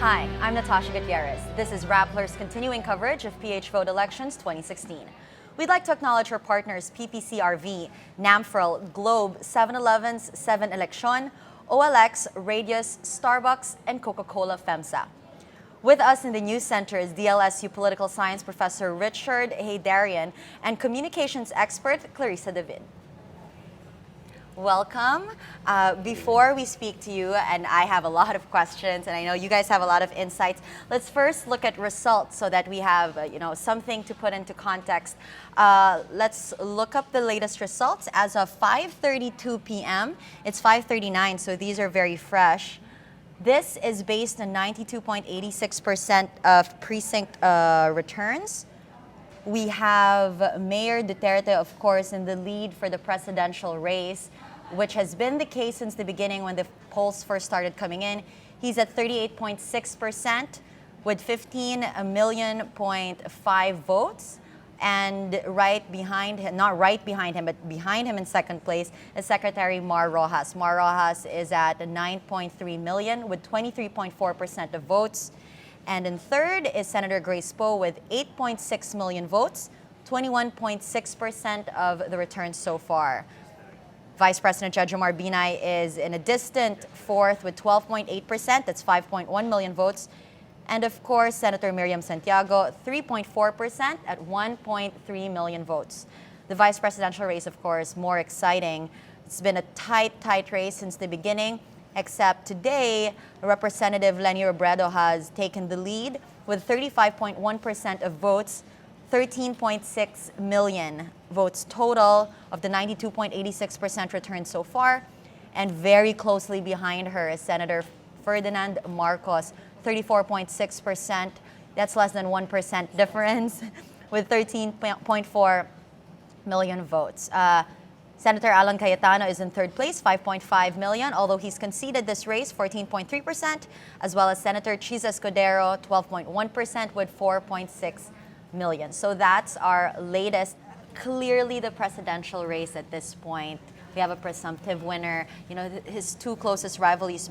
Hi, I'm Natasha Gutierrez. This is Rappler's continuing coverage of PH Vote Elections 2016. We'd like to acknowledge our partners PPCRV, NAMFRL, Globe, 7-Eleven's 7-Election, OLX, Radius, Starbucks, and Coca-Cola FEMSA. With us in the news center is DLSU Political Science Professor Richard Haydarian and communications expert Clarissa Richard. Welcome. Before we speak to you, and I have a lot of questions, and I know you guys have a lot of insights, let's first look at results so that we have something to put into context. Let's look up the latest results as of 5:32 p.m. It's 5:39, so these are very fresh. This is based on 92.86% of precinct returns. We have Mayor Duterte, of course, in the lead for the presidential race, which has been the case since the beginning when the polls first started coming in. He's at 38.6% with 15.5 million votes. And right behind him, not right behind him, but behind him in second place is Secretary Mar Rojas. Mar Rojas is at 9.3 million with 23.4% of votes. And in third is Senator Grace Poe with 8.6 million votes, 21.6% of the returns so far. Vice President Judge Omar Binay is in a distant fourth with 12.8%, that's 5.1 million votes. And of course, Senator Miriam Santiago, 3.4% at 1.3 million votes. The vice presidential race, of course, more exciting. It's been a tight race since the beginning. Except today, Representative Leni Robredo has taken the lead with 35.1% of votes, 13.6 million votes total of the 92.86% return so far. And very closely behind her is Senator Ferdinand Marcos, 34.6%. That's less than 1% difference with 13.4 million votes. Senator Alan Cayetano is in third place, 5.5 million, although he's conceded this race, 14.3%, as well as Senator Chis Escudero, 12.1% with 4.6 million. So that's our latest, clearly the presidential race at this point. We have a presumptive winner. His two closest rivals,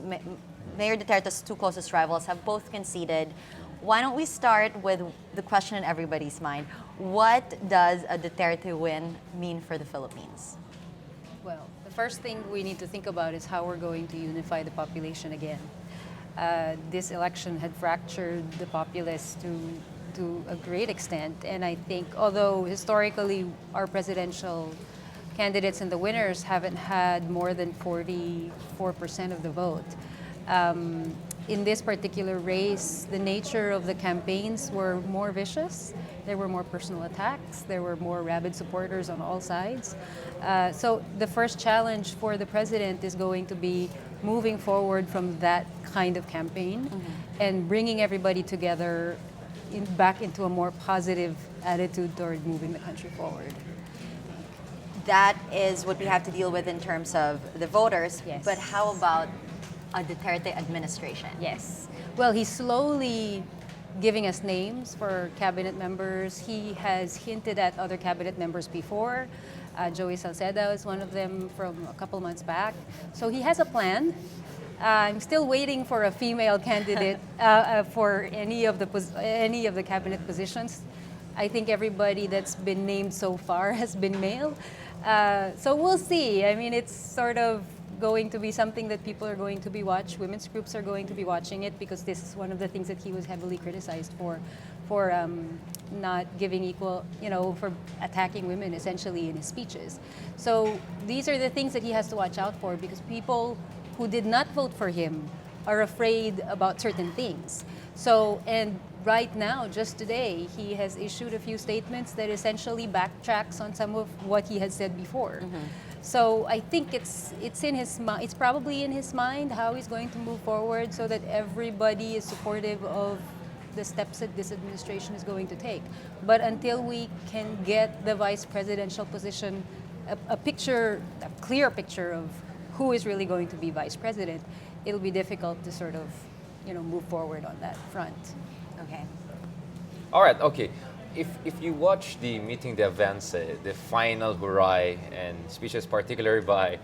Mayor Duterte's two closest rivals have both conceded. Why don't we start with the question in everybody's mind. What does a Duterte win mean for the Philippines? Well, the first thing we need to think about is how we're going to unify the population again. This election had fractured the populace to a great extent, and I think although historically our presidential candidates and the winners haven't had more than 44% of the vote, in this particular race, the nature of the campaigns were more vicious. There were more personal attacks. There were more rabid supporters on all sides. So the first challenge for the president is going to be moving forward from that kind of campaign and bringing everybody together back into a more positive attitude toward moving the country forward. That is what we have to deal with in terms of the voters. Yes. But how about a Duterte administration? Yes. Well, he's slowly giving us names for cabinet members. He has hinted at other cabinet members before. Joey Salcedo is one of them from a couple months back. So he has a plan. I'm still waiting for a female candidate for any of the cabinet positions. I think everybody that's been named so far has been male. So we'll see. I mean, it's sort of going to be something that people are going to be watching. Women's groups are going to be watching it because this is one of the things that he was heavily criticized for not giving equal, for attacking women essentially in his speeches. So these are the things that he has to watch out for because people who did not vote for him are afraid about certain things. So, and right now, just today, he has issued a few statements that essentially backtracks on some of what he had said before. So I think it's in his mind. It's probably in his mind how he's going to move forward, so that everybody is supportive of the steps that this administration is going to take. But until we can get the vice presidential position, a clear picture of who is really going to be vice president, it'll be difficult to sort of, move forward on that front. Okay. All right. Okay. If you watch the meeting de avance, the final hurrah and speeches, particularly by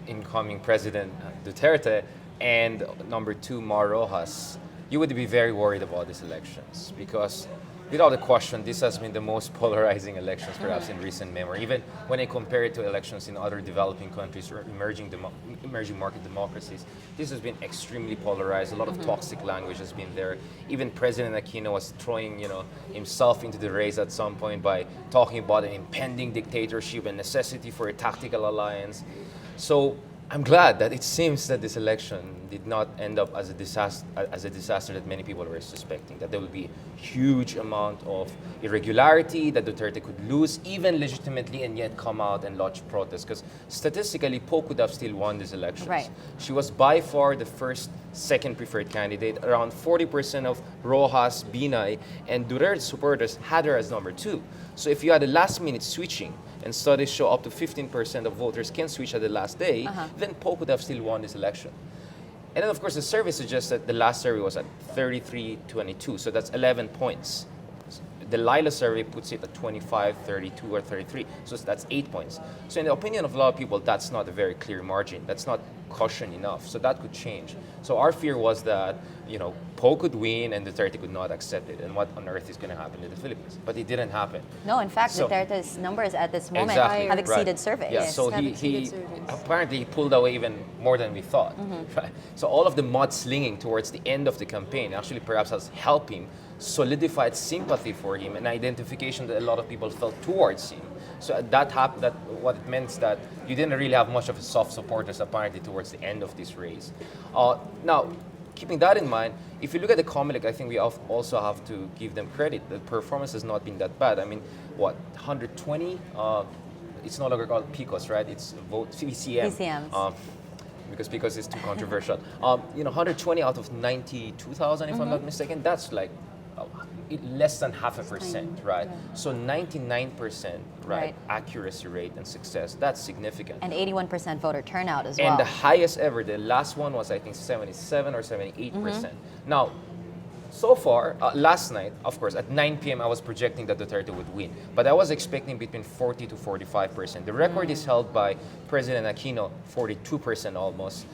incoming President Duterte and number two Mar Rojas, you would be very worried about these elections because, without a question, this has been the most polarizing elections perhaps in recent memory. Even when I compare it to elections in other developing countries or emerging market democracies, this has been extremely polarized. A lot of toxic language has been there. Even President Aquino was throwing, himself into the race at some point by talking about an impending dictatorship and necessity for a tactical alliance. So I'm glad that it seems that this election did not end up as a disaster that many people were suspecting, that there will be a huge amount of irregularity, that Duterte could lose even legitimately and yet come out and lodge protests. Because statistically, Poe could have still won these elections. Right. She was by far the second preferred candidate. Around 40% of Rojas, Binay, and Duterte supporters had her as number 2. So if you had a last-minute switching, and studies show up to 15% of voters can switch at the last day, then Poe could have still won this election. And then, of course, the survey suggests that the last survey was at 33-22, so that's 11 points. The Lila survey puts it at 25, 32, or 33, so that's 8 points. So in the opinion of a lot of people, that's not a very clear margin. That's not caution enough, so that could change. So our fear was that, Poe could win and Duterte could not accept it, and what on earth is going to happen in the Philippines? But it didn't happen. No, in fact, So- Duterte's numbers at this moment Exactly, have exceeded right. surveys. Yeah, Yes, so have he exceeded surveys. apparently he pulled away even more than we thought. Right? So all of the mudslinging towards the end of the campaign actually perhaps has helped him solidified sympathy for him and identification that a lot of people felt towards him. So that what it meant is that you didn't really have much of a soft supporters apparently towards the end of this race. Now, keeping that in mind, if you look at the Comelec, I think we also have to give them credit. The performance has not been that bad. I mean, 120? It's no longer called PICOS, right? It's VCM. VCMs. Because it's too controversial. 120 out of 92,000, if I'm not mistaken, that's like less than 0.5%, right? So 99%, Right. accuracy rate and success, that's significant. And 81% voter turnout as And well. the highest ever, the last one was I think 77 or 78%. Now, so far, last night, of course, at 9 p.m. I was projecting that Duterte would win. But I was expecting between 40 to 45%. The record is held by President Aquino, 42% almost.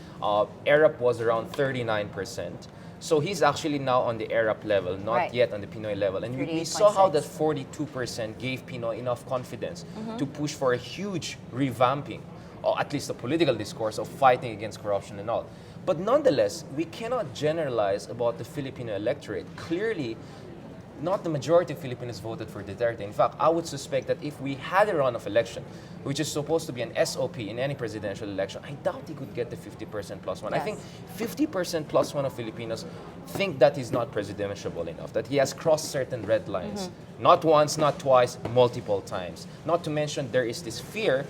Arab was around 39%. So he's actually now on the Arab level, not Right. yet on the Pinoy level. And we saw 38.6. how that 42% gave Pinoy enough confidence to push for a huge revamping, or at least a political discourse of fighting against corruption and all. But nonetheless, we cannot generalize about the Filipino electorate. Clearly, not the majority of Filipinos voted for Duterte. In fact, I would suspect that if we had a runoff election, which is supposed to be an SOP in any presidential election, I doubt he could get the 50% plus one. I Yes. think 50% plus one of Filipinos think that he's not presidentiable enough, that he has crossed certain red lines. Not once, not twice, multiple times. Not to mention there is this fear,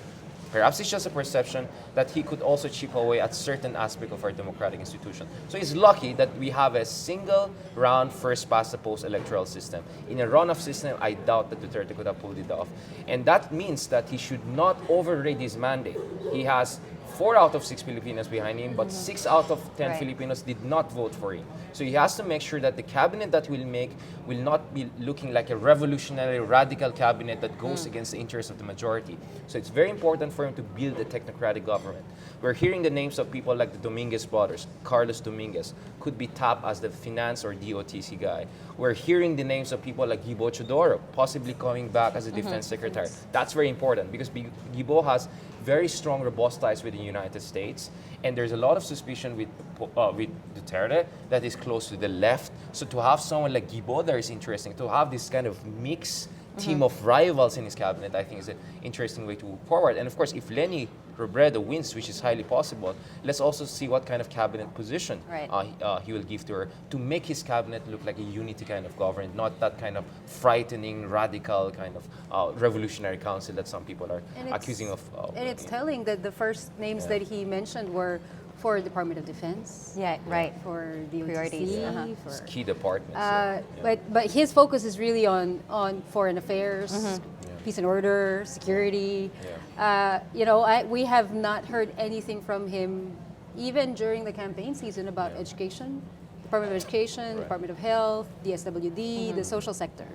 perhaps it's just a perception, that he could also chip away at certain aspect of our democratic institution. So he's lucky that we have a single round first past the post electoral system. In a runoff system, I doubt that Duterte could have pulled it off. And that means that he should not overrate his mandate. He has 4 out of 6 Filipinos behind him, but 6 out of 10 Right. Filipinos did not vote for him. So he has to make sure that the cabinet that we'll make will not be looking like a revolutionary, radical cabinet that goes against the interests of the majority. So it's very important for him to build a technocratic government. We're hearing the names of people like the Dominguez brothers. Carlos Dominguez could be tapped as the finance or DOTC guy. We're hearing the names of people like Gibo Chodoro, possibly coming back as a defense secretary. That's very important because Gibo has very strong, robust ties with the United States, and there's a lot of suspicion with Duterte that is close to the left. So to have someone like Gibo there is interesting. To have this kind of mixed team of rivals in his cabinet, I think is an interesting way to move forward. And of course, if Leni Robredo wins, which is highly possible, let's also see what kind of cabinet position Right. he will give to her to make his cabinet look like a unity kind of government, not that kind of frightening, radical kind of revolutionary council that some people are And it's- accusing of. And it's telling that the first names Yeah. that he mentioned were for Department of Defense, Yeah, right. for the Priorities, OTC, It's for key departments. but his focus is really on foreign affairs, peace and order, security. We have not heard anything from him, even during the campaign season, about education, Department of Education, Department of Health, DSWD, the social sector,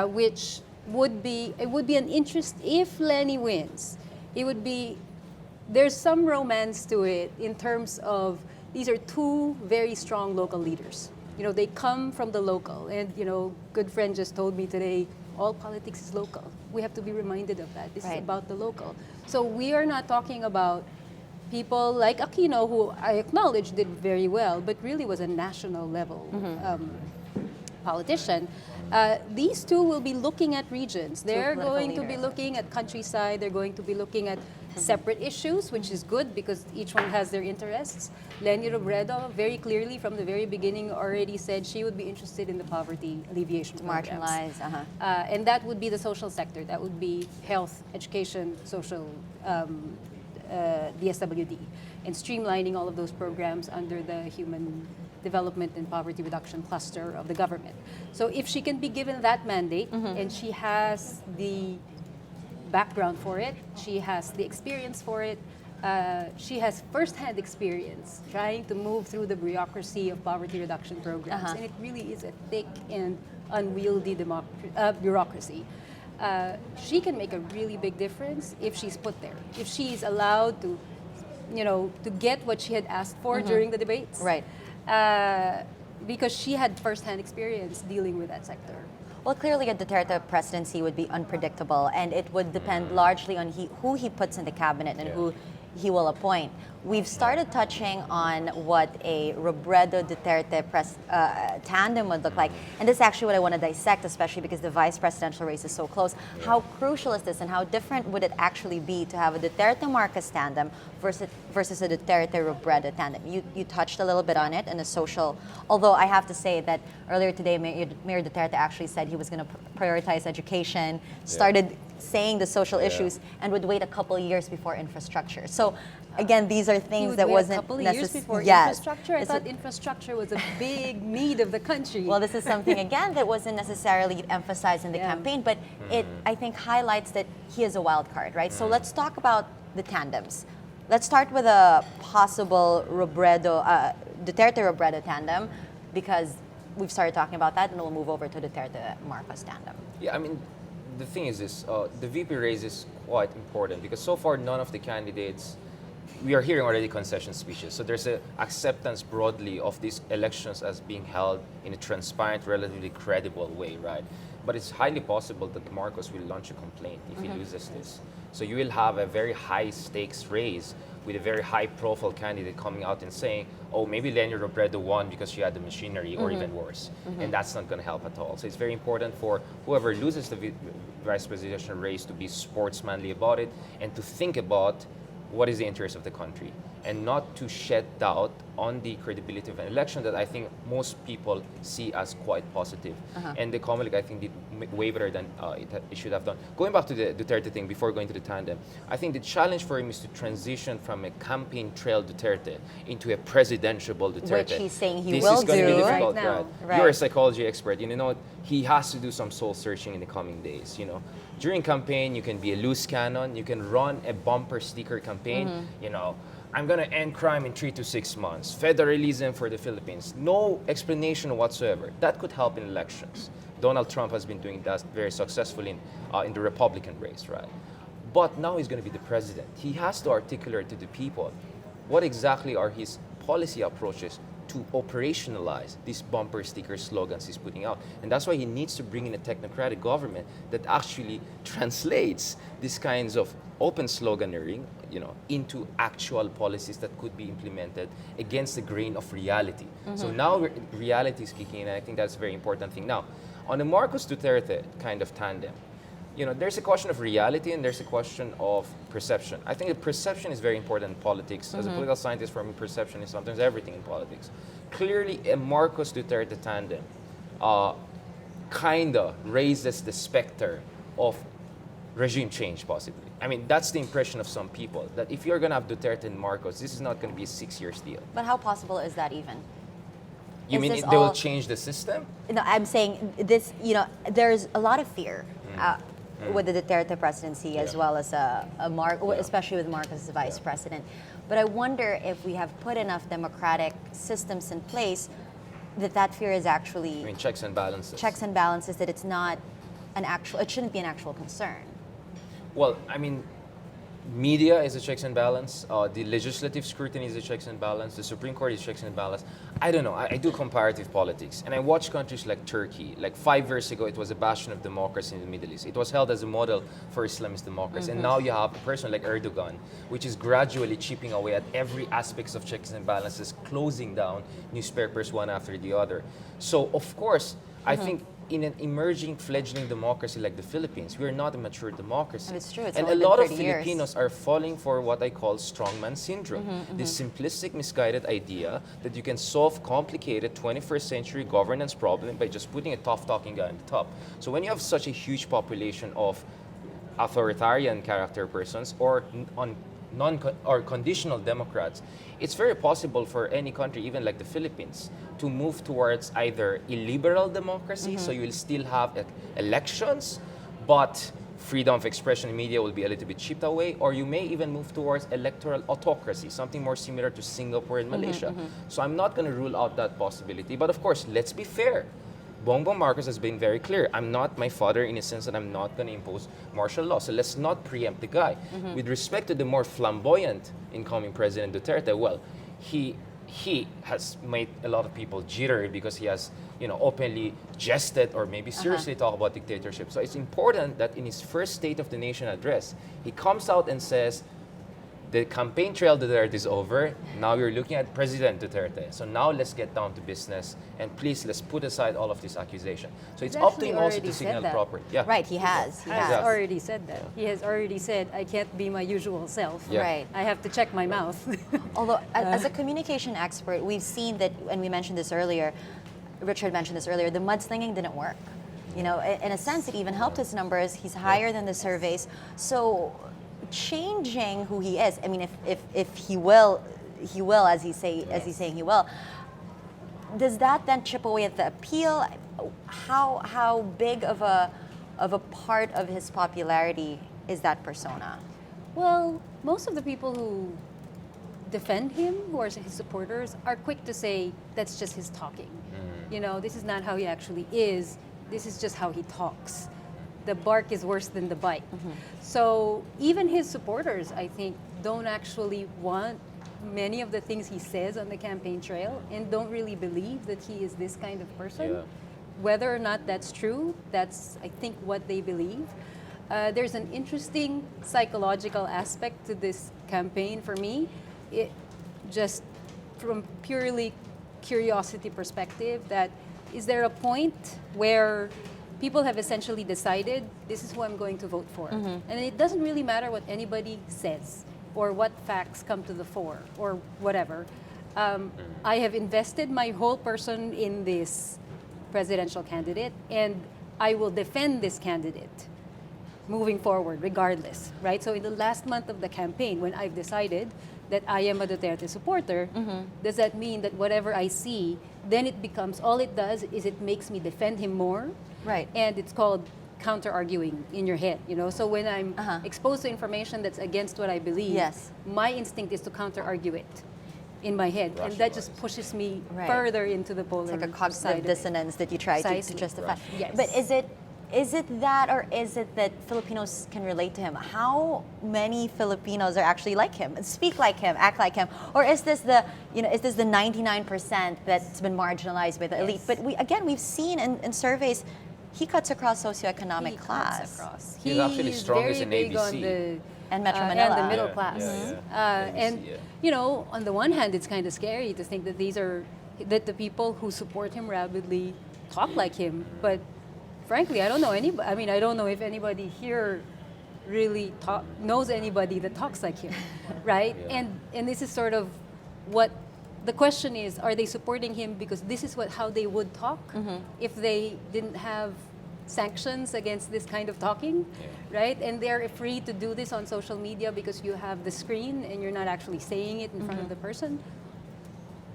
which would be an interest if Lenny wins. It would be. There's some romance to it in terms of these are two very strong local leaders. they come from the local. And, good friend just told me today, all politics is local. We have to be reminded of that. This is about the local. So we are not talking about people like Aquino, who I acknowledge did very well, but really was a national level politician. These two will be looking at regions. They're going to be looking at countryside. They're going to be looking at separate issues, which is good because each one has their interests. Leni Robredo very clearly from the very beginning already said she would be interested in the poverty alleviation programs. Marginalized, and that would be the social sector. That would be health, education, social, DSWD, and streamlining all of those programs under the Human Development and Poverty Reduction cluster of the government. So if she can be given that mandate, and she has the background for it, she has the experience for it, she has first-hand experience trying to move through the bureaucracy of poverty reduction programs, and it really is a thick and unwieldy bureaucracy. She can make a really big difference if she's put there, if she's allowed to, to get what she had asked for during the debates. Right. Because she had first-hand experience dealing with that sector. Well, clearly a Duterte presidency would be unpredictable, and it would depend largely on who he puts in the cabinet and who he will appoint. We've started touching on what a Robredo-Duterte tandem would look like, and this is actually what I want to dissect, especially because the vice presidential race is so close. How crucial is this, and how different would it actually be to have a Duterte-Marcos tandem versus a Duterte-Robredo tandem? You touched a little bit on it in the social, although I have to say that earlier today, Mayor Duterte actually said he was going to prioritize education, started saying the social issues, and would wait a couple of years before infrastructure. So again, these are things that wasn't a couple of years before infrastructure. I thought infrastructure was a big need of the country. Well, this is something again that wasn't necessarily emphasized in the campaign, but it I think highlights that he is a wild card, right? So let's talk about the tandems. Let's start with a possible Duterte-Robredo tandem, because we've started talking about that, and we'll move over to Duterte-Marcos tandem. Yeah, I mean, the thing is this, the VP race is quite important because so far none of the candidates, we are hearing already concession speeches. So there's an acceptance broadly of these elections as being held in a transparent, relatively credible way, right? But it's highly possible that Marcos will launch a complaint if he loses this. So you will have a very high stakes race with a very high profile candidate coming out and saying, oh, maybe Leni Robredo won because she had the machinery, or even worse. And that's not going to help at all. So it's very important for whoever loses the vice presidential race to be sportsmanly about it and to think about what is the interest of the country, and not to shed doubt on the credibility of an election that I think most people see as quite positive. And the Comelec, I think, did way better than it should have done. Going back to the Duterte thing before going to the tandem, I think the challenge for him is to transition from a campaign trail Duterte into a presidential Duterte. Which he's saying he this will is going to do be difficult, right now. Right. You're a psychology expert. You know, he has to do some soul searching in the coming days. During campaign, you can be a loose cannon. You can run a bumper sticker campaign. I'm going to end crime in 3 to 6 months. Federalism for the Philippines. No explanation whatsoever. That could help in elections. Donald Trump has been doing that very successfully in the Republican race, right? But now he's going to be the president. He has to articulate to the people what exactly are his policy approaches to operationalize these bumper sticker slogans he's putting out. And that's why he needs to bring in a technocratic government that actually translates these kinds of open sloganeering, into actual policies that could be implemented against the grain of reality. So now reality is kicking in, and I think that's a very important thing. Now, on the Marcos Duterte kind of tandem, there's a question of reality and there's a question of perception. I think the perception is very important in politics. As a political scientist, for me, perception is sometimes everything in politics. Clearly, a Marcos Duterte tandem kind of raises the specter of regime change, possibly. I mean, that's the impression of some people, that if you're going to have Duterte and Marcos, this is not going to be a 6-year deal. But how possible is that even? You mean they will change the system? No, I'm saying this, there's a lot of fear with the Duterte presidency as well as especially with Marcos as the vice president. But I wonder if we have put enough democratic systems in place that fear is actually... I mean, checks and balances. Checks and balances, that it's not it shouldn't be an actual concern. Well, I mean, media is a checks and balance. The legislative scrutiny is a checks and balance. The Supreme Court is checks and balance. I don't know. I do comparative politics, and I watch countries like Turkey. Like 5 years ago, it was a bastion of democracy in the Middle East. It was held as a model for Islamist democracy, and now you have a person like Erdogan, which is gradually chipping away at every aspects of checks and balances, closing down newspapers one after the other. So of course, I think in an emerging, fledgling democracy like the Philippines, we are not a mature democracy. And it's true, it's and only a been lot of 30 years. Filipinos are falling for what I call strongman syndrome. This simplistic, misguided idea that you can solve complicated 21st century governance problem by just putting a tough-talking guy on the top. So when you have such a huge population of authoritarian character persons or conditional democrats, it's very possible for any country, even like the Philippines, to move towards either illiberal democracy, so you'll still have elections, but freedom of expression in media will be a little bit chipped away, or you may even move towards electoral autocracy, something more similar to Singapore and Malaysia. So I'm not going to rule out that possibility, but of course, let's be fair. Bongbong Marcos has been very clear. I'm not my father in a sense that I'm not going to impose martial law. So let's not preempt the guy. With respect to the more flamboyant incoming President Duterte, well, he has made a lot of people jittery because he has, openly jested or maybe seriously talked about dictatorship. So it's important that in his first State of the Nation address, he comes out and says, the campaign trail Duterte is over. Now we're looking at President Duterte. So now let's get down to business, and please let's put aside all of this accusation. So it's He's up to him actually also already to said signal that. properly. Yeah. Right, he has. He Has has. already said that. He has already said, I can't be my usual self. Yeah. Right. I have to check my mouth. Although, as a communication expert, we've seen that, and we mentioned this earlier, Richard mentioned this earlier, the mudslinging didn't work. In a sense, it even helped his numbers. He's higher than the surveys. So, changing who he is, I mean, if he will, as he's saying he will, does that then chip away at the appeal? How big of a part of his popularity is that persona? Well, most of the people who defend him, who are his supporters, are quick to say that's just his talking. This is not how he actually is. This is just how he talks. The bark is worse than the bite. So even his supporters, I think, don't actually want many of the things he says on the campaign trail and don't really believe that he is this kind of person. Yeah. Whether or not that's true, that's, I think, what they believe. There's an interesting psychological aspect to this campaign for me. It just from purely curiosity perspective, that is there a point where people have essentially decided this is who I'm going to vote for. And it doesn't really matter what anybody says or what facts come to the fore or whatever. I have invested my whole person in this presidential candidate, and I will defend this candidate moving forward regardless, right? So in the last month of the campaign, when I've decided that I am a Duterte supporter, does that mean that whatever I see, then it becomes, all it does is it makes me defend him more? Right. And it's called counter-arguing in your head, So when I'm exposed to information that's against what I believe, Yes. my instinct is to counter-argue it in my head. And that just pushes me Right. further into the polar It's like a side cognitive of it. dissonance that you try to Precisely. justify. Right. Yes. But is it that, or is it that Filipinos can relate to him? How many Filipinos are actually like him, speak like him, act like him, or is this the 99% that's been marginalized by the elite? Yes. But we've seen in surveys, he cuts across socioeconomic He class. cuts across. He's actually strongest very in big ABC. on the And Metro and Manila. the middle Yeah, class. yeah. And ABC, on the one hand, it's kind of scary to think that that the people who support him rabidly talk like him. But frankly, I don't know anybody. I mean, I don't know if anybody here really knows anybody that talks like him, right? Yeah. And this is sort of what the question is: are they supporting him because this is how they would talk if they didn't have sanctions against this kind of talking, right? And they're free to do this on social media because you have the screen and you're not actually saying it in front of the person.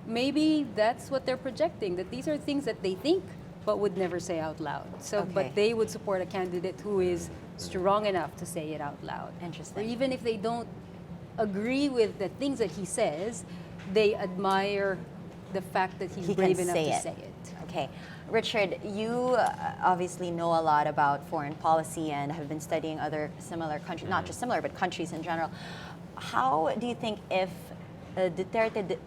Maybe that's what they're projecting, that these are things that they think but would never say out loud. So, Okay. but they would support a candidate who is strong enough to say it out loud. Interesting. Or even if they don't agree with the things that he says, they admire the fact that he's He brave can enough say to it. say it. Okay. Richard, you obviously know a lot about foreign policy and have been studying other similar countries, not just similar, but countries in general. How do you think if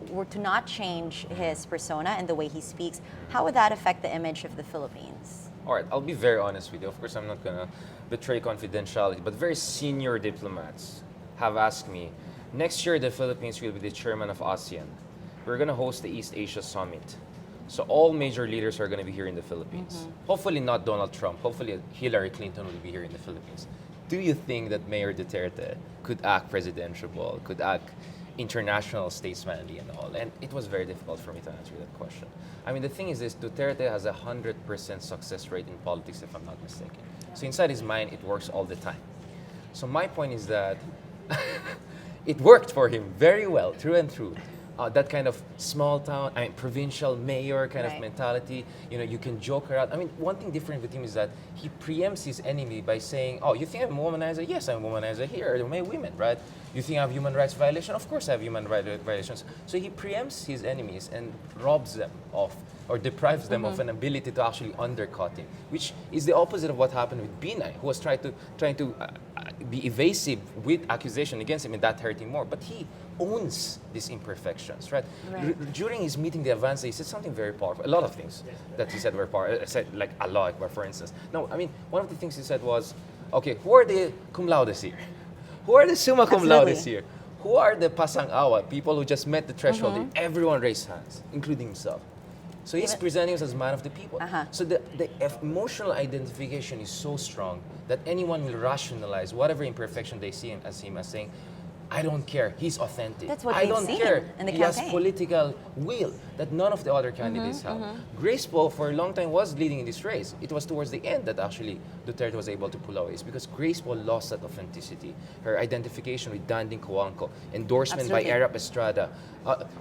were to not change his persona and the way he speaks, how would that affect the image of the Philippines? All right, I'll be very honest with you. Of course, I'm not going to betray confidentiality, but very senior diplomats have asked me, next year the Philippines will be the chairman of ASEAN. We're going to host the East Asia Summit. So all major leaders are going to be here in the Philippines. Hopefully not Donald Trump. Hopefully Hillary Clinton will be here in the Philippines. Do you think that Mayor Duterte could act presidential, could act international statesmanly and all? And it was very difficult for me to answer that question. I mean, the thing is this, Duterte has a 100% success rate in politics, if I'm not mistaken. So inside his mind, it works all the time. So my point is that it worked for him very well, through and through. That kind of small town, provincial mayor kind of Right. mentality. You know, you can joke around. I mean, one thing different with him is that he preempts his enemy by saying, "Oh, you think I'm a womanizer? Yes, I'm a womanizer. Here are my women, right? You think I have human rights violation? Of course I have human rights violations." So he preempts his enemies and robs them of, or deprives them of an ability to actually undercut him, which is the opposite of what happened with Binay, who was trying to be evasive with accusation against him, and that hurt him more. But he owns these imperfections, right? Right. During his meeting, the Avance, he said something very powerful. A lot of things that he said were powerful. I said like a lot, but for instance. No, I mean, one of the things he said was, okay, who are the cum laudes here? Who are the summa cum laudes Absolutely. here? Who are the pasang awa, people who just met the threshold? Everyone raised hands, including himself. So he's Even- presenting us as man of the people. Uh-huh. So the emotional identification is so strong that anyone will rationalize whatever imperfection they see him as saying, I don't care, he's authentic. That's what I we've don't seen care, in the he has campaign. political will that none of the other candidates have. Grace Poe, for a long time, was leading in this race. It was towards the end that actually Duterte was able to pull away. It's because Grace Poe lost that authenticity. Her identification with Danding Coangco, endorsement by Absolutely. Erap Estrada,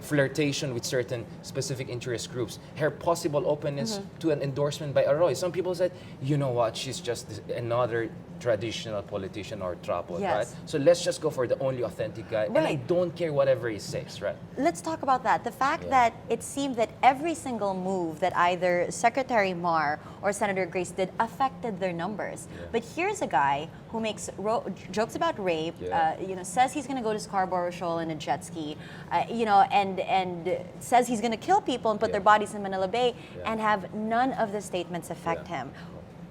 flirtation with certain specific interest groups, her possible openness to an endorsement by Arroy. Some people said, you know what, she's just another traditional politician or trapod, Yes. right? So let's just go for the only authentic guy. And I Right. don't care whatever he says, right? Let's talk about that. The fact Yeah. that it seemed that every single move that either Secretary Mar or Senator Grace did affected their numbers. Yeah. But here's a guy who makes jokes about rape, Yeah. says he's going to go to Scarborough Shoal in a jet ski, and says he's going to kill people and put Yeah. their bodies in Manila Bay, Yeah. and have none of the statements affect Yeah. him.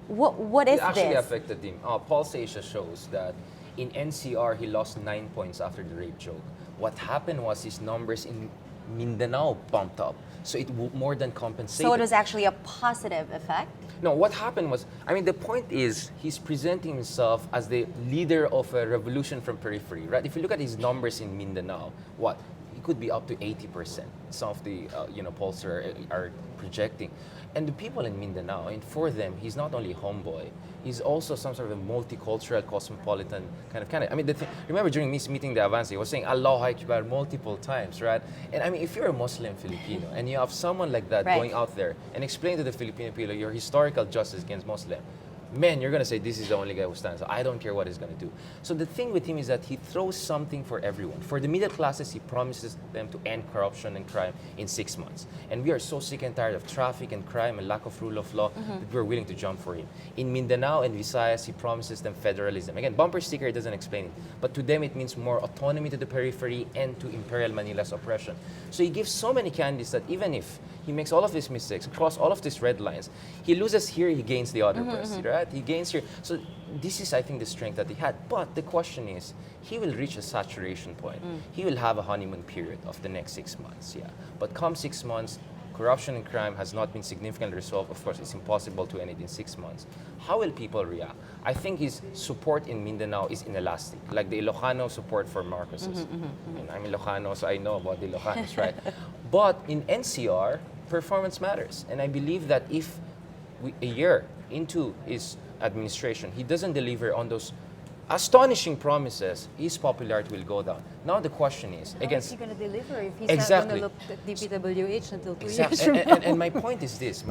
What is It actually this? affected him. Pulse Asia shows that in NCR, he lost 9 points after the rape joke. What happened was his numbers in Mindanao bumped up. So it more than compensated. So it was actually a positive effect? No, what happened was, the point is, he's presenting himself as the leader of a revolution from periphery, right? If you look at his numbers in Mindanao, he could be up to 80%. Some of the, pollsters are projecting. And the people in Mindanao, and for them, he's not only homeboy, he's also some sort of a multicultural, cosmopolitan kind of candidate. Remember during this meeting, the Avance, he was saying Allah Akbar multiple times, right? And if you're a Muslim Filipino and you have someone like that Right. going out there and explain to the Filipino people your historical justice against Muslim, man, you're going to say this is the only guy who stands. I don't care what he's going to do. So the thing with him is that he throws something for everyone. For the middle classes, he promises them to end corruption and crime in 6 months. And we are so sick and tired of traffic and crime and lack of rule of law that we're willing to jump for him. In Mindanao and Visayas, he promises them federalism. Again, bumper sticker doesn't explain it. But to them, it means more autonomy to the periphery and to Imperial Manila's oppression. So he gives so many candidates that even if he makes all of these mistakes, across all of these red lines, he loses here, he gains the other person, right? He gains here. So this is, I think, the strength that he had. But the question is, he will reach a saturation point. He will have a honeymoon period of the next 6 months, yeah. But come 6 months, corruption and crime has not been significantly resolved. Of course, it's impossible to end it in 6 months. How will people react? I think his support in Mindanao is inelastic, like the Ilocano support for Marcos's. And I'm Ilocano, so I know about the Ilocanos, right? But in NCR, performance matters. And I believe that if a year into his administration, he doesn't deliver on those astonishing promises, his popularity will go down. Now the question is, How is he going to deliver if he's Exactly. not going to look at DPWH until 2 Exactly. years from now? And my point is this.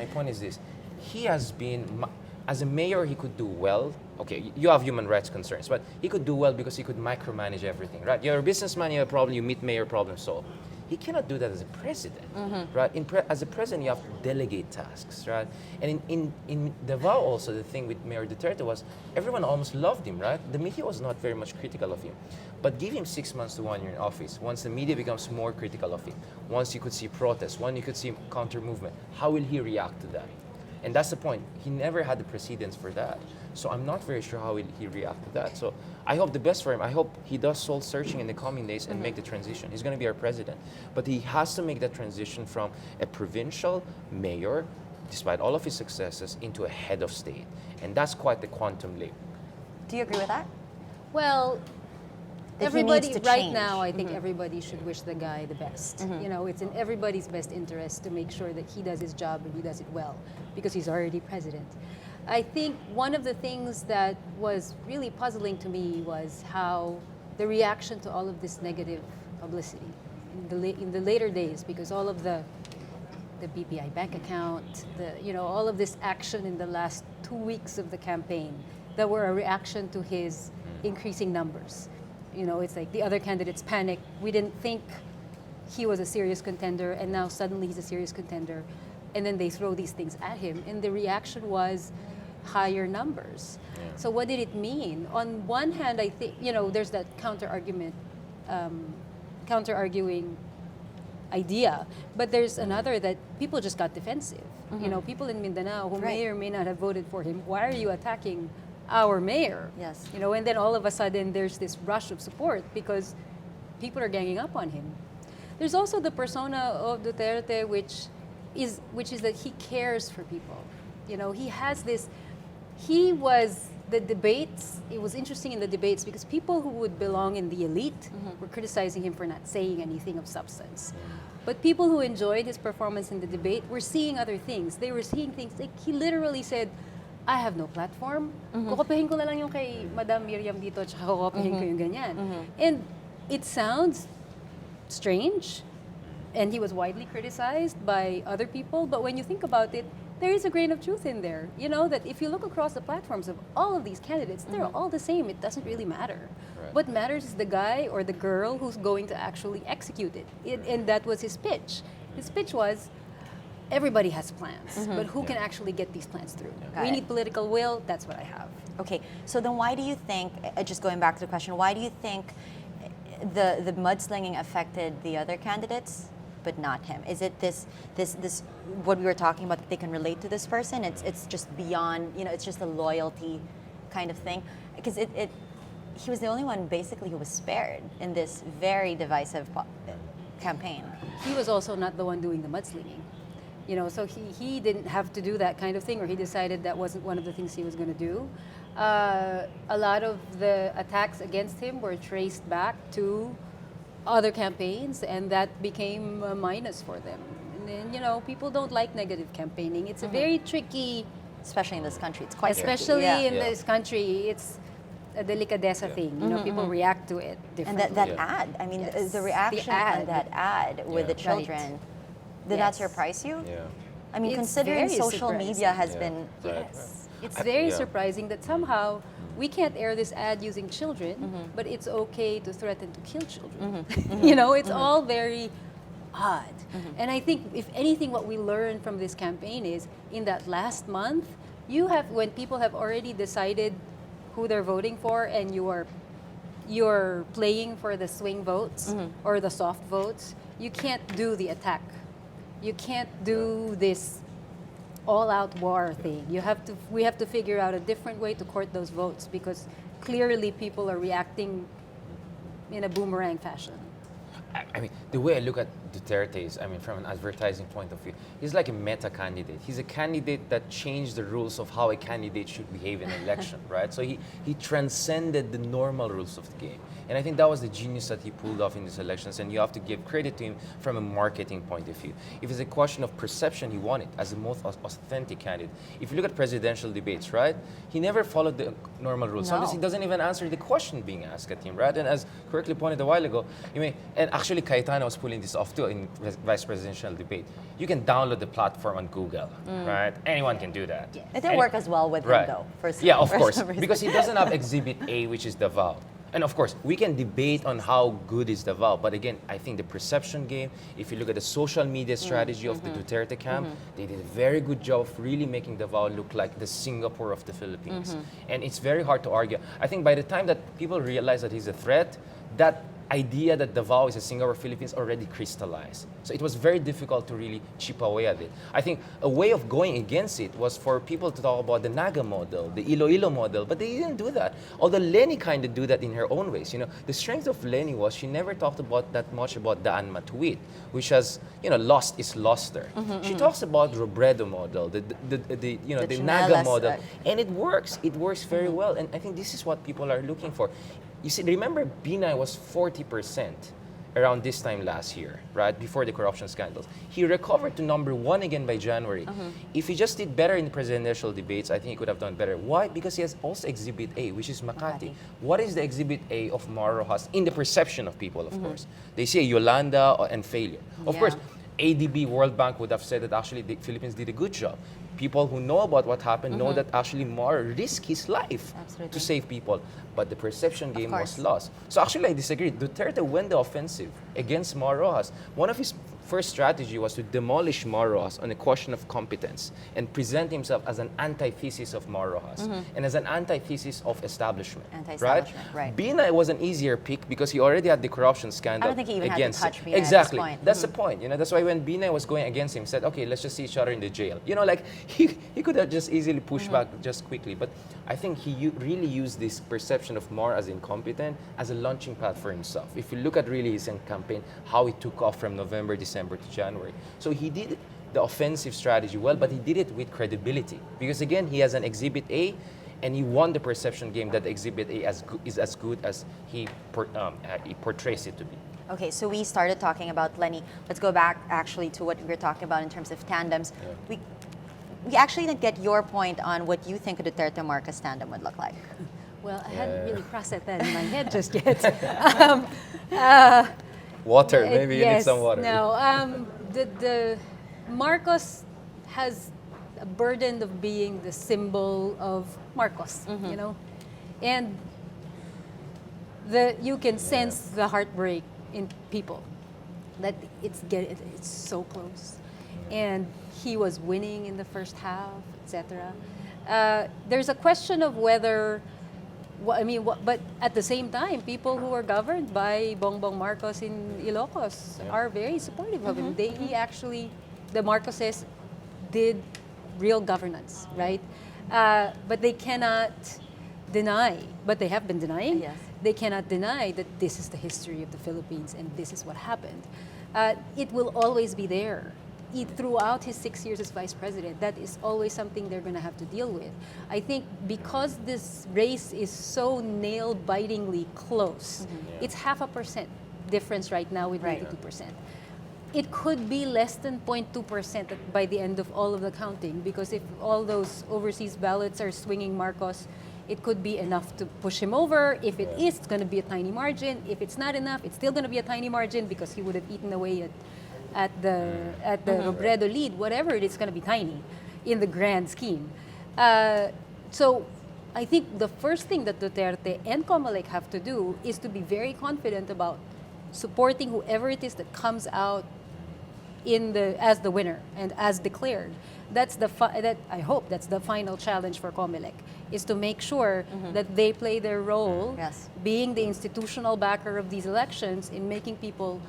He has been, as a mayor, he could do well. Okay, you have human rights concerns, but he could do well because he could micromanage everything, right? You're a businessman, you have a problem, you meet mayor, problem solved. He cannot do that as a president, right? As a president, you have to delegate tasks, right? And in Davao also, the thing with Mayor Duterte was everyone almost loved him, right? The media was not very much critical of him. But give him 6 months to 1 year in office. Once the media becomes more critical of him, once you could see protests, once you could see counter movement, how will he react to that? And that's the point. He never had the precedence for that. So I'm not very sure how will he react to that. So I hope the best for him. I hope he does soul searching in the coming days and make the transition. He's going to be our president. But he has to make that transition from a provincial mayor, despite all of his successes, into a head of state. And that's quite the quantum leap. Do you agree with that? Well, That he needs everybody to right change. now, I think everybody should wish the guy the best. You know, it's in everybody's best interest to make sure that he does his job and he does it well, because he's already president. I think one of the things that was really puzzling to me was how the reaction to all of this negative publicity in the later days, because all of the BPI bank account, all of this action in the last 2 weeks of the campaign that were a reaction to his increasing numbers. You know, it's like the other candidates panicked. We didn't think he was a serious contender, and now suddenly he's a serious contender. And then they throw these things at him, and the reaction was higher numbers. Yeah. So what did it mean? On one hand, I think, there's that counter-arguing idea, but there's another that people just got defensive. People in Mindanao who may or may not have voted for him, why are you attacking our mayor? Yes. And then all of a sudden there's this rush of support because people are ganging up on him. There's also the persona of Duterte, which is that he cares for people. He has this. The debates. It was interesting in the debates because people who would belong in the elite were criticizing him for not saying anything of substance. But people who enjoyed his performance in the debate were seeing other things. They were seeing things like he literally said, I have no platform. Kukopihin ko na lang yung kay Madam Miriam dito, tsaka kukopihin ko yung ganyan. And it sounds strange, and he was widely criticized by other people, but when you think about it, there is a grain of truth in there. That if you look across the platforms of all of these candidates, they're all the same. It doesn't really matter. Right. What matters is the guy or the girl who's going to actually execute it. And that was his pitch. His pitch was, everybody has plans, but who can actually get these plans through? Got We it. need political will. That's what I have. Okay, so then why do you think, just going back to the question, why do you think the mudslinging affected the other candidates but not him? Is it this what we were talking about, that they can relate to this person? It's just beyond, it's just a loyalty kind of thing? Because he was the only one basically who was spared in this very divisive campaign. He was also not the one doing the mudslinging. So he didn't have to do that kind of thing, or he decided that wasn't one of the things he was going to do. A lot of the attacks against him were traced back to other campaigns, and that became a minus for them. And then, people don't like negative campaigning. It's a very tricky, Especially in this country, it's quite tricky. especially Yeah. in this country, it's a delicadeza thing. People react to it And differently. that Yeah. ad, I mean, Yes. the reaction The ad. on that ad with the Yeah. children, did that Yes. surprise you? Yeah. I mean, It's considering very social surprising. media has Yeah. been, Right. Yes. It's very Yeah. surprising that somehow we can't air this ad using children, but it's okay to threaten to kill children. It's all very odd. And I think, if anything, what we learned from this campaign is, in that last month, when people have already decided who they're voting for, and you're playing for the swing votes or the soft votes, you can't do the attack. You can't do this all-out war thing. We have to figure out a different way to court those votes, because clearly people are reacting in a boomerang fashion. I mean, the way I look at Duterte is, from an advertising point of view, he's like a meta candidate. He's a candidate that changed the rules of how a candidate should behave in an election, right? So he transcended the normal rules of the game. And I think that was the genius that he pulled off in these elections, and you have to give credit to him from a marketing point of view. If it's a question of perception, he won it as the most authentic candidate. If you look at presidential debates, right, he never followed the normal rules. No. Sometimes he doesn't even answer the question being asked at him, right? And as correctly pointed a while ago, and actually Cayetano was pulling this off too in vice presidential debate. You can download the platform on Google, right? Anyone can do that. it didn't work as well with him Right. though. Yeah, of for course, some reason. because he doesn't have Exhibit A, which is Davao. And of course, we can debate on how good is Davao, but again, I think the perception game, if you look at the social media strategy of the Duterte camp, they did a very good job of really making Davao look like the Singapore of the Philippines. And it's very hard to argue. I think by the time that people realize that he's a threat, that idea that Davao is a Singapore Philippines already crystallized. So it was very difficult to really chip away at it. I think a way of going against it was for people to talk about the Naga model, the Iloilo model, but they didn't do that. Although Leni kind of do that in her own ways. You know, the strength of Leni was she never talked about that much about Daan Matuwid, which has, you know, lost its luster. She talks about Robredo model, the Naga Chinelas, model, and it works. It works very well, and I think this is what people are looking for. You see, remember Binay was 40% around this time last year, right? Before the corruption scandals. He recovered to number 1 again by January. If he just did better in the presidential debates, I think he could have done better. Why? Because he has also Exhibit A, which is Makati. What is the Exhibit A of Mara Rojas in the perception of people, of course? They say Yolanda and failure. Of course, ADB, World Bank would have said that actually the Philippines did a good job. People who know about what happened know that actually Mar risked his life to save people. But the perception game was lost. So actually I disagree. Duterte went the offensive against Mar Rojas. One of his first strategy was to demolish Mar Rojas on a question of competence and present himself as an antithesis of Mar Rojas and as an antithesis of establishment. Right. Binay was an easier pick because he already had the corruption scandal I don't think he even against had to touch him. Binay Exactly. at this point. That's the point. You know, that's why when Binay was going against him, said, okay, let's just see each other in the jail. You know, like he could have just easily pushed back just quickly. But I think he really used this perception of Mar as incompetent as a launching pad for himself. If you look at really his campaign, how it took off from November, December to January. So he did the offensive strategy well, but he did it with credibility. Because again, he has an Exhibit A, and he won the perception game that Exhibit A is as good as he portrays it to be. Okay, so we started talking about Leni. Let's go back actually to what we were talking about in terms of tandems. We actually didn't get your point on what you think a Duterte Marcos tandem would look like. Well, I hadn't really processed that in my head just yet. Water, maybe you need Yes, some water. No, the Marcos has a burden of being the symbol of Marcos, you know, and you can sense the heartbreak in people that it's so close, and he was winning in the first half, etc. There's a question of whether. But at the same time, people who are governed by Bongbong Marcos in Ilocos are very supportive of him. The Marcoses did real governance, right? But they cannot deny, but they have been denying. Yes. They cannot deny that this is the history of the Philippines and this is what happened. It will always be there. Throughout his 6 years as vice president, that is always something they're going to have to deal with. I think because this race is so nail-bitingly close, it's 0.5% difference right now with 92%. It could be less than 0.2% by the end of all of the counting, because if all those overseas ballots are swinging Marcos, it could be enough to push him over. If it is, it's going to be a tiny margin. If it's not enough, it's still going to be a tiny margin because he would have eaten away at the Robredo lead. Whatever it is, going to be tiny in the grand scheme. So I think the first thing that Duterte and Comelec have to do is to be very confident about supporting whoever it is that comes out as the winner and as declared. I hope that's the final challenge for Comelec, is to make sure that they play their role, being the institutional backer of these elections, in making people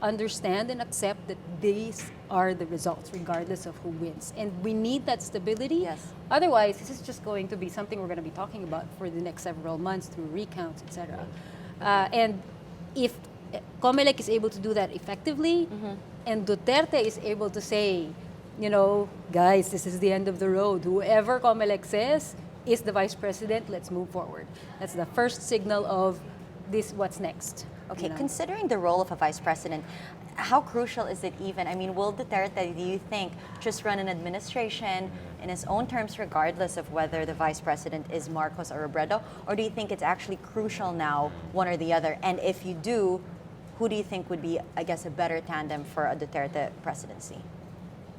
understand and accept that these are the results, regardless of who wins. And we need that stability. Yes. Otherwise, this is just going to be something we're going to be talking about for the next several months through recounts, etc. And if Comelec is able to do that effectively, and Duterte is able to say, you know, guys, this is the end of the road. Whoever Comelec says is the vice president, let's move forward. That's the first signal of this, what's next. Okay, you know? Considering the role of a vice president, how crucial is it even? I mean, will Duterte, do you think, just run an administration in his own terms, regardless of whether the vice president is Marcos or Robredo? Or do you think it's actually crucial now, one or the other? And if you do, who do you think would be, I guess, a better tandem for a Duterte presidency?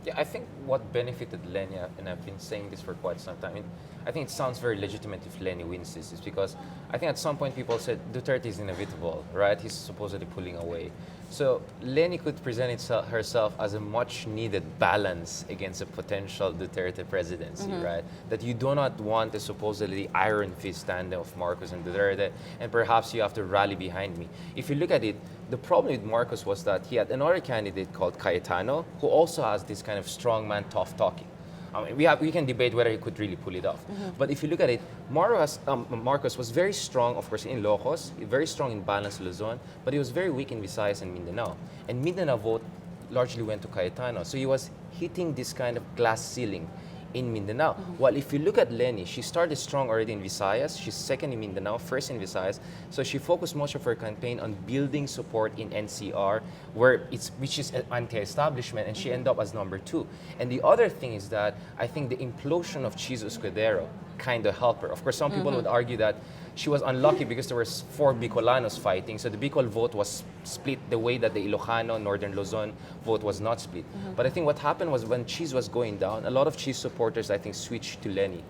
Yeah, I think what benefited Lenny, and I've been saying this for quite some time, I think it sounds very legitimate if Lenny wins this, is because I think at some point people said Duterte is inevitable, right? He's supposedly pulling away. So Lenny could present herself as a much needed balance against a potential Duterte presidency, right? That you do not want a supposedly iron fist tandem of Marcos and Duterte, and perhaps you have to rally behind me. If you look at it, the problem with Marcos was that he had another candidate called Cayetano, who also has this kind of strongman, tough talking. I mean, we can debate whether he could really pull it off. But if you look at it, Marcos was very strong, of course, in Ilocos, very strong in Balance Luzon, but he was very weak in Visayas and Mindanao. And Mindanao vote largely went to Cayetano. So he was hitting this kind of glass ceiling in Mindanao. While if you look at Lenny, she started strong already in Visayas. She's second in Mindanao, first in Visayas. So she focused much of her campaign on building support in NCR, which is anti-establishment, and she ended up as number 2. And the other thing is that I think the implosion of Chizo Escudero kind of helped her. Of course, some people would argue that she was unlucky because there were 4 Bicolanos fighting, so the Bicol vote was split the way that the Ilocano, Northern Luzon vote was not split. But I think what happened was when Cheese was going down, a lot of Cheese supporters, I think, switched to Lenny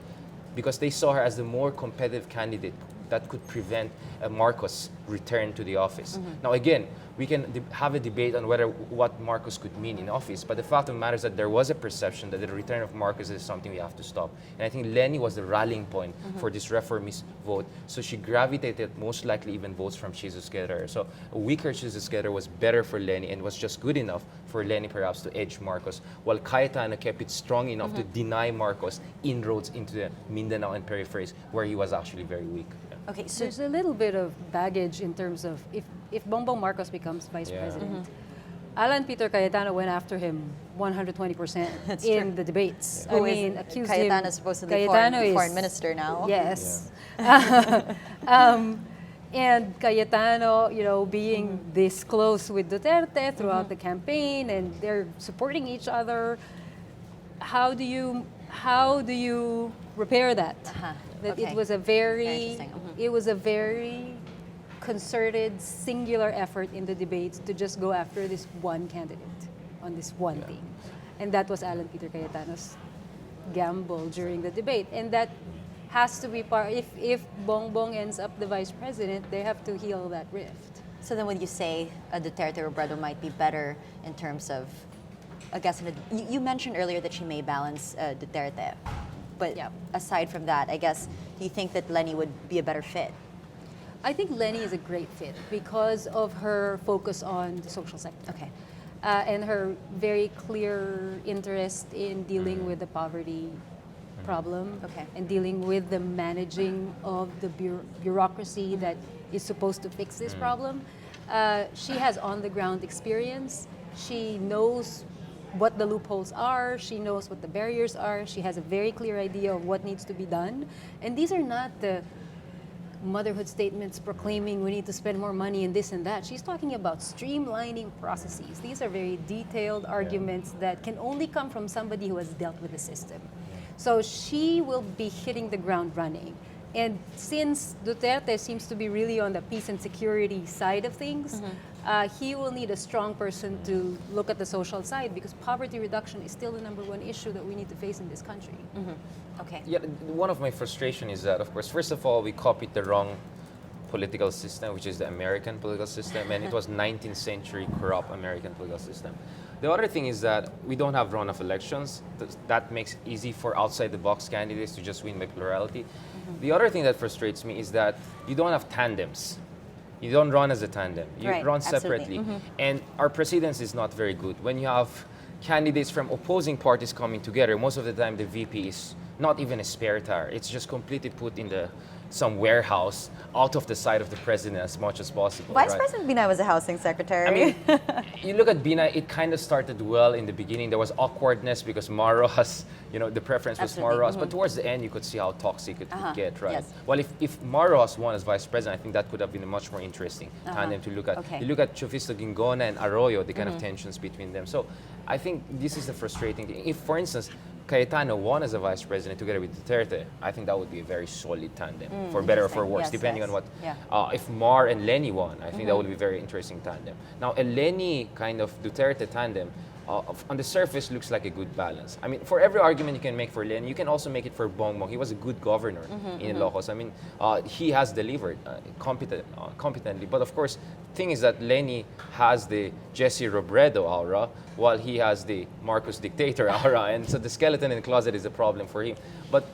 because they saw her as the more competitive candidate that could prevent Marcos' return to the office. Now, again, we can have a debate on what Marcos could mean in office, but the fact of the matter is that there was a perception that the return of Marcos is something we have to stop. And I think Lenny was the rallying point for this reformist vote, so she gravitated most likely even votes from Jesus Esquerra. So a weaker Jesus Esquerra was better for Lenny and was just good enough for Lenny perhaps to edge Marcos, while Cayetano kept it strong enough to deny Marcos inroads into the Mindanao and peripheries where he was actually very weak. Okay, so There's a little bit of baggage in terms of if Bongbong Marcos becomes vice Yeah. president, Alan Peter Cayetano went after him 120% That's in true. the debates. Who I is mean, accused Cayetano him. is supposedly Cayetano foreign is- minister now. Yes. And Cayetano, being this close with Duterte throughout the campaign, and they're supporting each other. How do you repair that? That Okay. it was a Very very interesting. it was a very concerted, singular effort in the debates to just go after this one candidate on this one thing, and that was Alan Peter Cayetano's gamble during the debate, and that has to be part. If Bongbong ends up the vice president, they have to heal that rift. So then when you say Duterte Robredo might be better in terms of, I guess, you mentioned earlier that she may balance Duterte. But Yeah. aside from that, I guess, do you think that Lenny would be a better fit? I think Lenny is a great fit because of her focus on the social sector. Okay. And her very clear interest in dealing with the poverty problem, Okay. and dealing with the managing of the bureaucracy that is supposed to fix this problem. She has on-the-ground experience. She knows what the loopholes are. She knows what the barriers are. She has a very clear idea of what needs to be done. And these are not the motherhood statements proclaiming we need to spend more money and this and that. She's talking about streamlining processes. These are very detailed arguments that can only come from somebody who has dealt with the system. So she will be hitting the ground running. And since Duterte seems to be really on the peace and security side of things, he will need a strong person to look at the social side, because poverty reduction is still the #1 issue that we need to face in this country. Okay. Yeah, one of my frustration is that, of course, first of all, we copied the wrong political system, which is the American political system, and it was 19th century corrupt American political system. The other thing is that we don't have runoff elections. That makes it easy for outside-the-box candidates to just win by plurality. The other thing that frustrates me is that you don't have tandems. You don't run as a tandem. You Right, run absolutely. separately. And our precedence is not very good. When you have candidates from opposing parties coming together, most of the time the VP is not even a spare tire. It's just completely put in some warehouse out of the sight of the president as much as possible. Vice right? President Binay was a housing secretary. I mean, you look at Binay, it kind of started well in the beginning. There was awkwardness because Maros, the preference was Absolutely. Maros. But towards the end, you could see how toxic it could get, right? Yes. Well, if Maros won as vice president, I think that could have been a much more interesting tandem to look at. Okay. You look at Chofisto Gingona and Arroyo, the kind of tensions between them. So I think this is the frustrating thing. If, for instance, Cayetano won as a vice president together with Duterte, I think that would be a very solid tandem, for better or for interesting. worse, Yes, depending yes. on what. Yeah. If Mar and Lenny won, I think that would be a very interesting tandem. Now, a Lenny kind of Duterte tandem, on the surface looks like a good balance. I mean, for every argument you can make for Len, you can also make it for Bongbong. He was a good governor in Ilocos. I mean, he has delivered competently. But of course, thing is that Lenny has the Jesse Robredo aura, while he has the Marcos dictator aura, and so the skeleton in the closet is a problem for him. But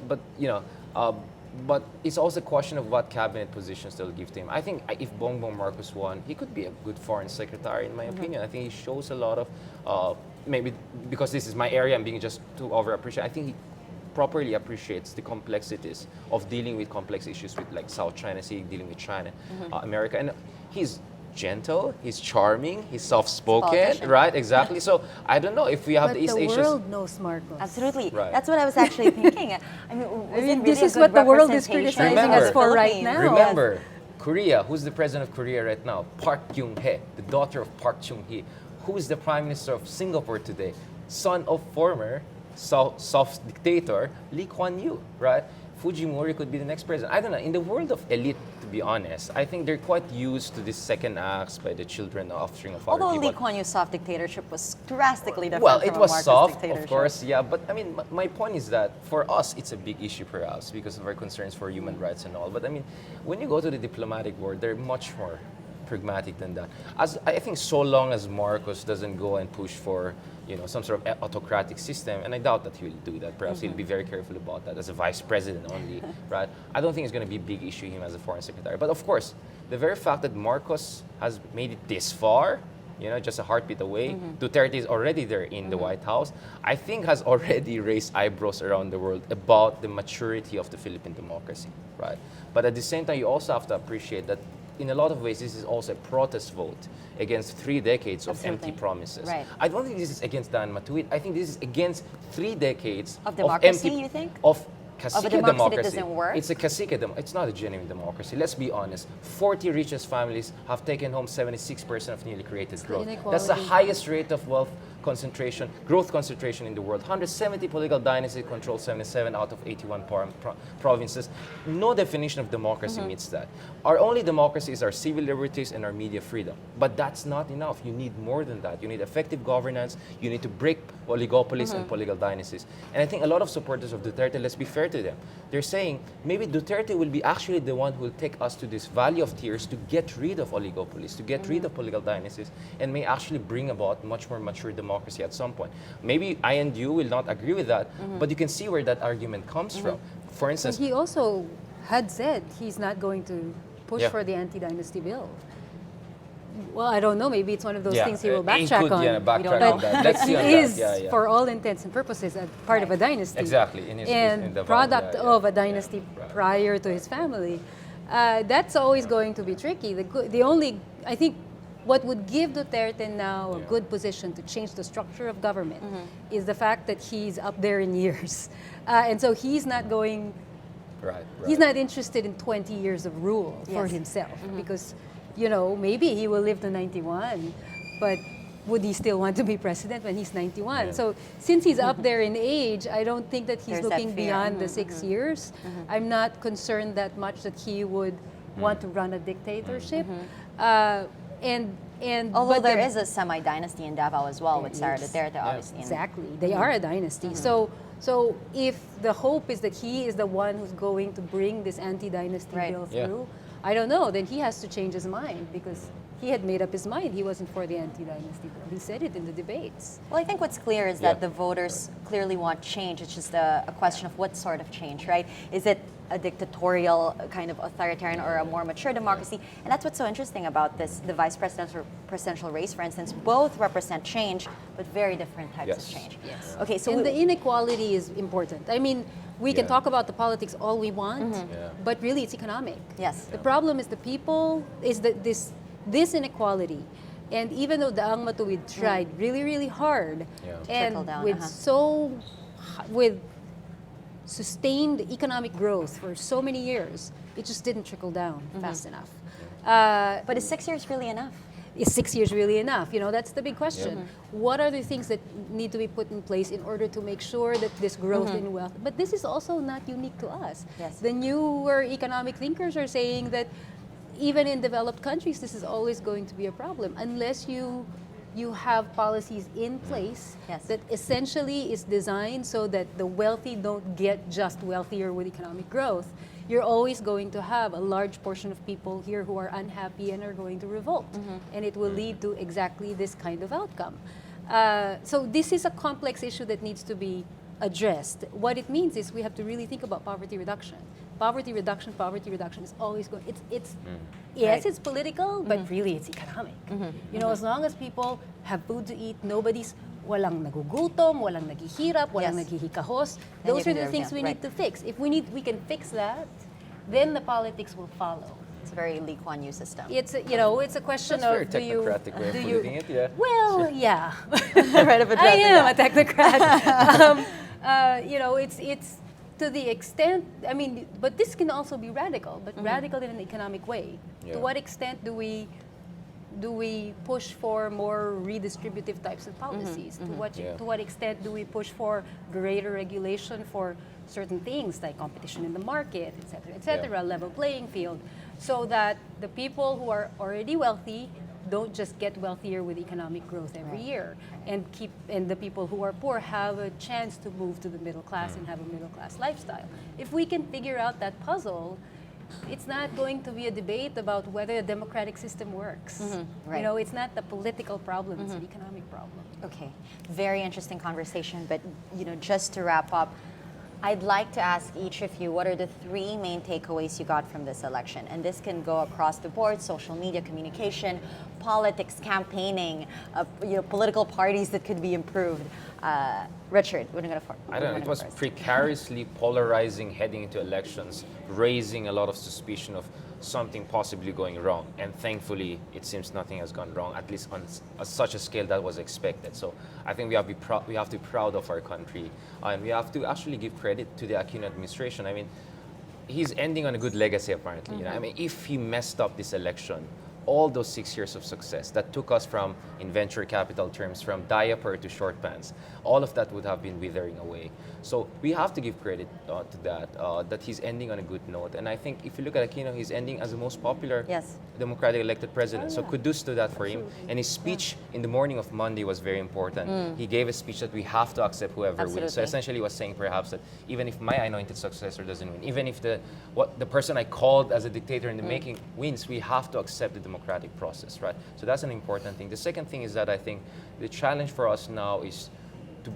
but it's also a question of what cabinet positions they'll give to him. I think if Bongbong Marcos won, he could be a good foreign secretary, in my opinion. I think he shows a lot of, maybe because this is my area, I'm being just too over-appreciated. I think he properly appreciates the complexities of dealing with complex issues with like South China Sea, dealing with China, America. And he's gentle, he's charming, he's soft-spoken, Politician. right? Exactly. So I don't know if we have But the East the Asians. world knows Marcos. Absolutely. Right. That's what I was actually thinking. I mean, This is what the world is criticizing us for right now. Remember, Korea, who's the president of Korea right now? Park Geun-hye, the daughter of Park Chung-hee. Who is the prime minister of Singapore today? Son of former soft dictator Lee Kuan Yew, right? Fujimori could be the next president. I don't know. In the world of elite, to be honest, I think they're quite used to this second acts by the children, offspring of other Although people. Lee Kuan Yew's soft dictatorship was drastically different Well, from it a was Marcos soft, of dictatorship. course, yeah. But I mean, my point is that for us, it's a big issue perhaps because of our concerns for human rights and all. But I mean, when you go to the diplomatic world, they're much more pragmatic than that. As I think, so long as Marcos doesn't go and push for some sort of autocratic system, and I doubt that he'll do that. Perhaps he'll be very careful about that as a vice president only, right? I don't think it's going to be a big issue him as a foreign secretary. But of course, the very fact that Marcos has made it this far, just a heartbeat away, Duterte is already there in the White House, I think has already raised eyebrows around the world about the maturity of the Philippine democracy, right? But at the same time, you also have to appreciate that in a lot of ways, this is also a protest vote against 3 decades of Absolutely. empty promises. Right. I don't think this is against Dan Matuid. I think this is against 3 decades Of democracy, empty, you think? Of cacique a democracy that doesn't work? It's a cacique It's not a genuine democracy. Let's be honest. 40 richest families have taken home 76% of newly created growth. That's the inequality. highest rate of wealth concentration, growth concentration in the world. 170 political dynasties control 77 out of 81 provinces. No definition of democracy meets that. Our only democracy is our civil liberties and our media freedom. But that's not enough. You need more than that. You need effective governance. You need to break oligopolies and political dynasties. And I think a lot of supporters of Duterte, let's be fair to them, they're saying maybe Duterte will be actually the one who will take us to this valley of tears to get rid of oligopolies, to get rid of political dynasties, and may actually bring about much more mature democracy at some point. Maybe I and you will not agree with that, but you can see where that argument comes from. For And instance, he also had said he's not going to push Yeah. for the anti-dynasty bill. Well, I don't know. Maybe it's one of those yeah, things he will he backtrack could, on. Yeah, backtrack But on that. Let's see he on is, that. Yeah. for all intents and purposes, a part of a dynasty. Exactly. In And the product yeah, of a yeah, dynasty right. prior to his family. That's always going to be tricky. The only, I think, what would give Duterte now a Yeah. good position to change the structure of government is the fact that he's up there in years. And so he's not going, Right. he's not interested in 20 years of rule for Yes. himself because, maybe he will live to 91, but would he still want to be president when he's 91? Yeah. So since he's up there in age, I don't think that he's There's that looking fear. beyond the 6 years. I'm not concerned that much that he would want to run a dictatorship. Although but there is a semi-dynasty in Davao as well with Sara Yes. Duterte, obviously. Exactly. They are a dynasty. So if the hope is that he is the one who's going to bring this anti-dynasty Right. bill Yeah. through, I don't know. Then he has to change his mind because he had made up his mind. He wasn't for the anti-dynasty bill. He said it in the debates. Well, I think what's clear is that Yeah. the voters clearly want change. It's just a question of what sort of change, right? Is it a dictatorial kind of authoritarian or a more mature democracy? And that's what's so interesting about the vice presidential race, for instance. Both represent change, but very different types Yes. of change. Yes. Okay, so and we- the inequality is important. I mean, we can Yeah. talk about the politics all we want, Yeah. but really it's economic. Yes. The problem is the people, is that this inequality. And even though the Ang Matuwid tried really, really hard, Yeah. and Trickle down, with with sustained economic growth for so many years, it just didn't trickle down fast enough. but is 6 years really enough? Is 6 years really enough? That's the big question. What are the things that need to be put in place in order to make sure that this growth in wealth? But this is also not unique to us. Yes. The newer economic thinkers are saying that even in developed countries, this is always going to be a problem unless you you have policies in place Yes. that essentially is designed so that the wealthy don't get just wealthier with economic growth. You're always going to have a large portion of people here who are unhappy and are going to revolt. And it will lead to exactly this kind of outcome. So this is a complex issue that needs to be addressed. What it means is we have to really think about poverty reduction. Poverty reduction is always going. It's yes, Right. it's political, but really it's economic. You know, as long as people have food to eat, nobody's walang nagugutom, walang naghihirap, walang Yes. naghihikahos. Then Those you are can the do things everything, we right. need to fix. If we can fix that, then the politics will follow. It's a very Lee Kuan Yew system. It's it's a question That's a of very technocratic way of putting it, yeah. Well, yeah. Right up I addressing am that. a technocrat. It's to the extent, I mean, but this can also be radical, but radical in an economic way. Yeah. To what extent do we push for more redistributive types of policies? Yeah. To what extent do we push for greater regulation for certain things like competition in the market, et cetera, level playing field, so that the people who are already wealthy don't just get wealthier with economic growth every year, and the people who are poor have a chance to move to the middle class and have a middle class lifestyle. If we can figure out that puzzle, it's not going to be a debate about whether a democratic system works. Right. You know, it's not the political problem; it's an economic problem. Okay, very interesting conversation, but just to wrap up, I'd like to ask each of you, what are the 3 main takeaways you got from this election? And this can go across the board: social media, communication, politics, campaigning, political parties that could be improved. Richard, we're going to I don't know, it was precariously polarizing heading into elections, raising a lot of suspicion of something possibly going wrong. And thankfully, it seems nothing has gone wrong, at least on such a scale that was expected. So I think we have to be proud of our country, and we have to actually give credit to the Aquino administration. I mean, he's ending on a good legacy, apparently. I mean, if he messed up this election, all those 6 years of success that took us from, in venture capital terms, from diaper to short pants, all of that would have been withering away. So we have to give credit to that he's ending on a good note. And I think if you look at Aquino, he's ending as the most popular Yes. Democratic elected president. So kudos to that for him. And his speech in the morning of Monday was very important. He gave a speech that we have to accept whoever wins. So Absolutely. essentially he was saying perhaps that even if my anointed successor doesn't win, even if the person I called as a dictator in the making wins, we have to accept the democratic process, right? So that's an important thing. The second thing is that I think the challenge for us now is to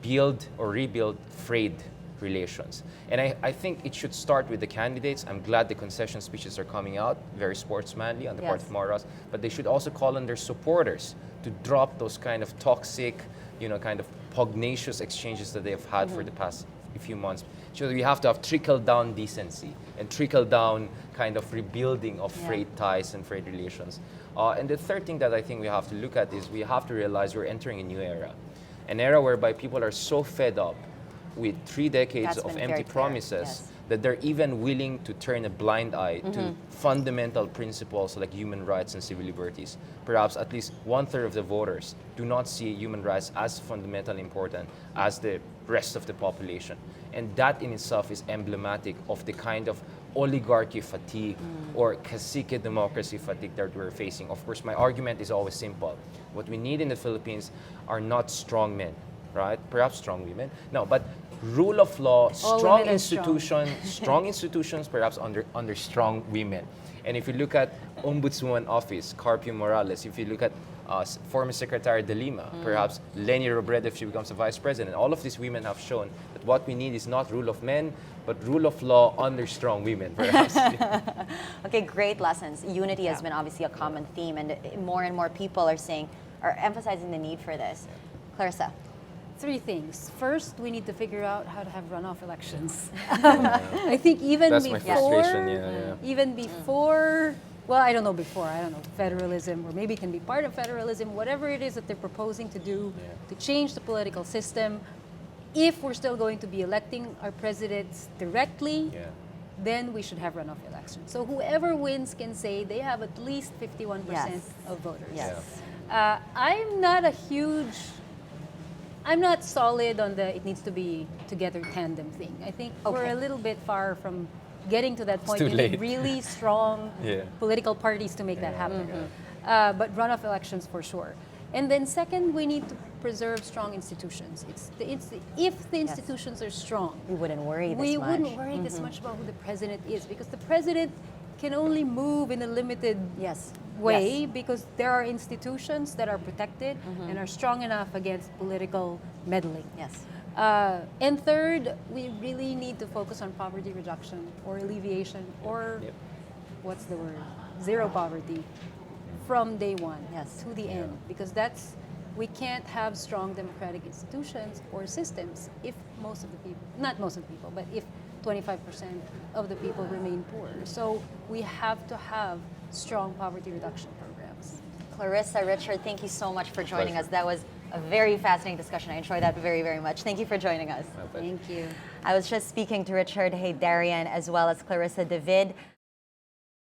build or rebuild frayed relations. And I think it should start with the candidates. I'm glad the concession speeches are coming out, very sportsmanly on the part Yes. of Maras, but they should also call on their supporters to drop those kind of toxic, kind of pugnacious exchanges that they have had for the past few months. So we have to have trickle-down decency and trickle-down kind of rebuilding of frayed ties and frayed relations. And the third thing that I think we have to look at is we have to realize we're entering a new era. An era whereby people are so fed up with 3 decades That's of been empty very clear, promises yes. that they're even willing to turn a blind eye to fundamental principles like human rights and civil liberties. Perhaps at least 1/3 of the voters do not see human rights as fundamentally important as the rest of the population. And that in itself is emblematic of the kind of oligarchy fatigue or cacique democracy fatigue that we're facing. Of course, my argument is always simple. What we need in the Philippines are not strong men, right? Perhaps strong women. No, but rule of law, strong women are strong. strong institutions, perhaps under strong women. And if you look at Ombudswoman Office, Carpio Morales, if you look at former Secretary de Lima, perhaps Leni Robredo if she becomes a vice president, all of these women have shown that what we need is not rule of men, but rule of law under strong women, perhaps. Okay, great lessons. Unity has been obviously a common theme, and more people are emphasizing the need for this. Clarissa. 3 things. First, we need to figure out how to have runoff elections. I think even That's my before, frustration, yeah. even before, well, I don't know, federalism, or maybe it can be part of federalism, whatever it is that they're proposing to do to change the political system. If we're still going to be electing our presidents directly, then we should have runoff elections. So whoever wins can say they have at least 51% Yes. of voters. Yes. I'm not solid on the it needs to be together tandem thing. I think we're Okay. a little bit far from getting to that point. too We need late. really strong Yeah. political parties to make that happen. But runoff elections for sure. And then second, we need to preserve strong institutions. If the institutions are strong, We wouldn't worry this we much. wouldn't worry this much about who the president is, because the president can only move in a limited Yes. way Yes. because there are institutions that are protected and are strong enough against political meddling. Yes. And third, we really need to focus on poverty reduction or alleviation or Yep. what's the word? Zero poverty from day one Yes. to the end, because we can't have strong democratic institutions or systems if most of the people, not most of the people, but if 25% of the people remain poor. So we have to have strong poverty reduction programs. Clarissa Richard, thank you so much for joining pleasure. us. That was a very fascinating discussion. I enjoyed that very, very much. Thank you for joining us. My pleasure. Thank you. I was just speaking to Richard Haydarian as well as Clarissa David.